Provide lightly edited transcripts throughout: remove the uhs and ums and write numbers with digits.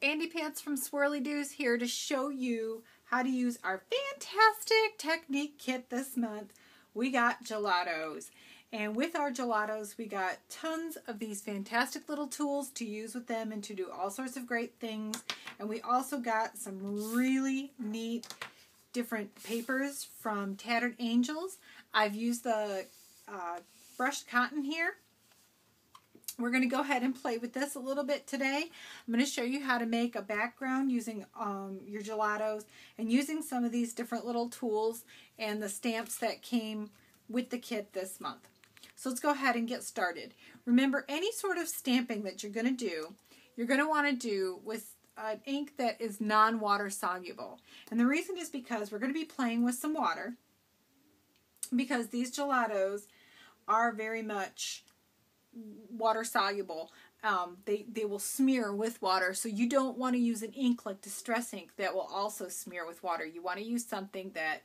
Andie Pants from Swirlydoos here to show you how to use our fantastic technique kit this month. We got gelatos, and with our gelatos we got tons of these fantastic little tools to use with them and to do all sorts of great things. And we also got some really neat different papers from Tattered Angels. I've used the brushed cotton here. We're going to go ahead and play with this a little bit today. I'm going to show you how to make a background using your gelatos and using some of these different little tools and the stamps that came with the kit this month. So let's go ahead and get started. Remember, any sort of stamping that you're going to do, you're going to want to do with an ink that is non-water soluble. And the reason is because we're going to be playing with some water, because these gelatos are very much water soluble. They will smear with water, so you don't want to use an ink like Distress ink that will also smear with water. You want to use something that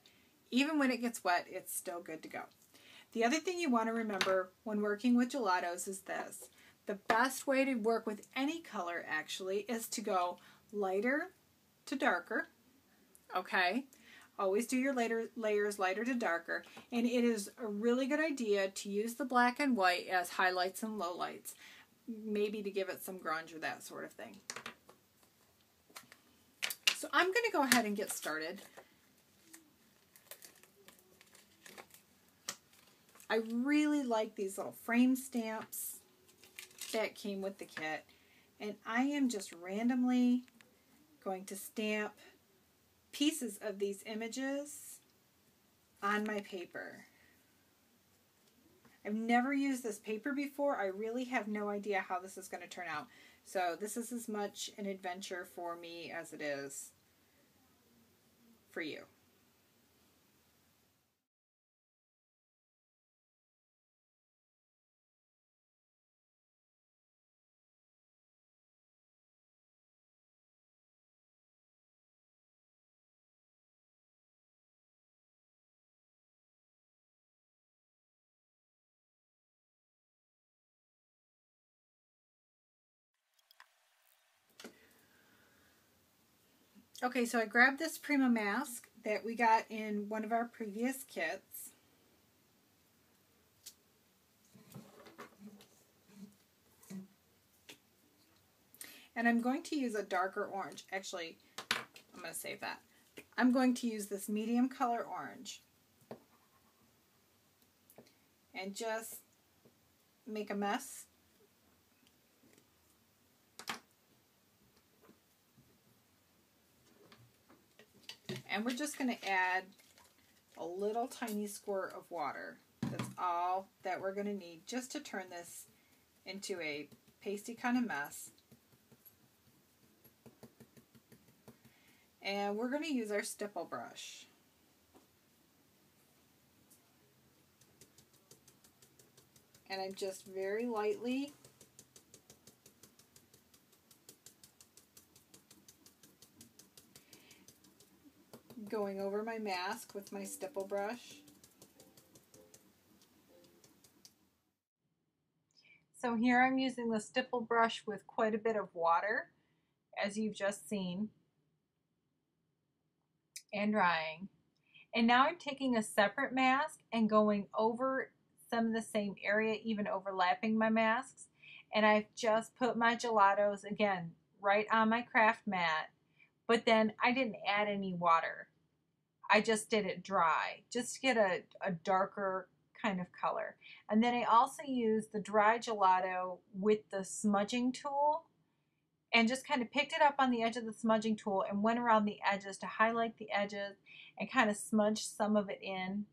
even when it gets wet, it's still good to go. The other thing you want to remember when working with gelatos is this. The best way to work with any color actually is to go lighter to darker. Okay? Always do your layers lighter to darker, and it is a really good idea to use the black and white as highlights and lowlights, maybe to give it some grunge or that sort of thing. So I'm going to go ahead and get started. I really like these little frame stamps that came with the kit, and I am just randomly going to stamp pieces of these images on my paper. I've never used this paper before. I really have no idea how this is going to turn out. So this is as much an adventure for me as it is for you. Okay, so I grabbed this Prima mask that we got in one of our previous kits. And I'm going to use a darker orange. Actually, I'm going to save that. I'm going to use this medium color orange and just make a mess. And we're just going to add a little tiny squirt of water. That's all that we're going to need just to turn this into a pasty kind of mess. And we're going to use our stipple brush. And I'm just very lightly going over my mask with my stipple brush. So here I'm using the stipple brush with quite a bit of water, as you've just seen, and drying. And now I'm taking a separate mask and going over some of the same area, even overlapping my masks. And I've just put my gelatos, again, right on my craft mat, but then I didn't add any water. I just did it dry, just to get a darker kind of color. And then I also used the dry gelato with the smudging tool and just kind of picked it up on the edge of the smudging tool and went around the edges to highlight the edges and kind of smudge some of it in.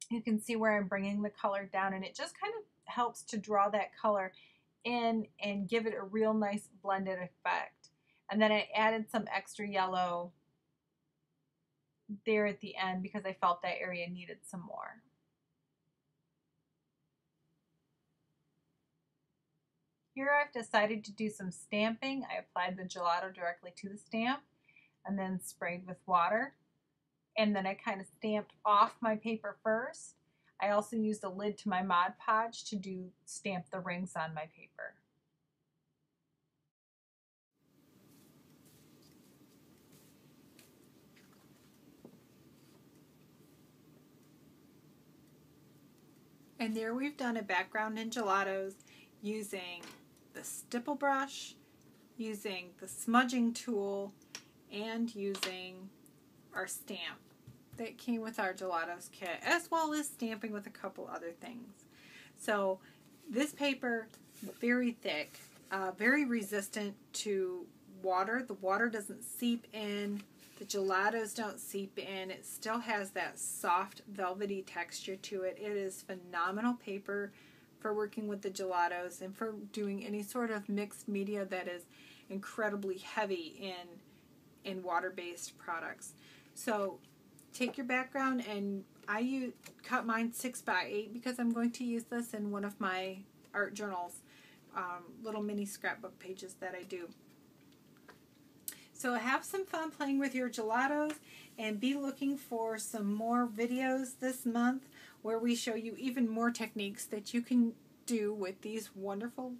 You can see where I'm bringing the color down, and it just kind of helps to draw that color in and give it a real nice blended effect. And then I added some extra yellow there at the end because I felt that area needed some more. Here I've decided to do some stamping. I applied the gelato directly to the stamp and then sprayed with water. And then I kind of stamped off my paper first. I also used a lid to my Mod Podge to stamp the rings on my paper. And there we've done a background in gelatos using the stipple brush, using the smudging tool, and using our stamp that came with our gelatos kit, as well as stamping with a couple other things. So this paper, very thick, very resistant to water. The water doesn't seep in. The gelatos don't seep in. It still has that soft, velvety texture to it. It is phenomenal paper for working with the gelatos and for doing any sort of mixed media that is incredibly heavy in water-based products. So take your background, and I cut mine 6x8 because I'm going to use this in one of my art journals, little mini scrapbook pages that I do. So have some fun playing with your gelatos, and be looking for some more videos this month where we show you even more techniques that you can do with these wonderful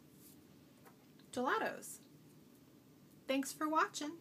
gelatos. Thanks for watching.